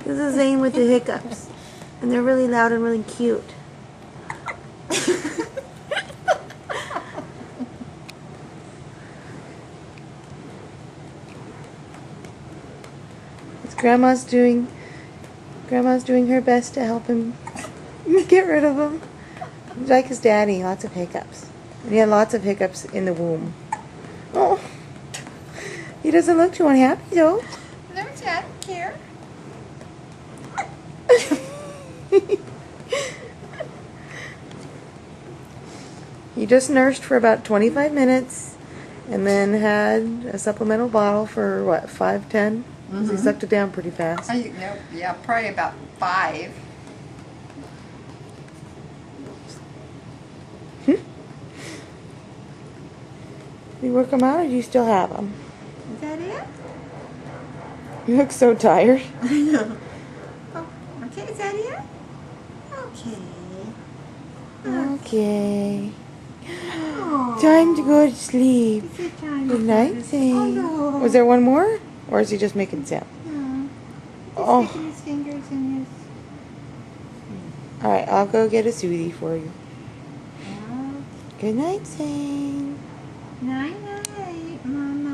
This is Zane with the hiccups. And they're really loud and really cute. Grandma's doing her best to help him get rid of them. He's like his daddy, lots of hiccups. And he had lots of hiccups in the womb. Oh, he doesn't look too unhappy though. No, Dad, care. He just nursed for about 25 minutes and then had a supplemental bottle for what, 5, 10? Mm-hmm. He sucked it down pretty fast. Yeah, probably about 5. You work them out or do you still have them? Is that it? You look so tired. I know. Oh, okay, is that it? Okay. Okay. Oh. Time to go to sleep. Good night, Zane. Oh, no. Was there one more? Or is he just making sound? No. Oh. Just sticking his fingers in his... Alright, I'll go get a Soothie for you. Oh. Good night, Zane. Night.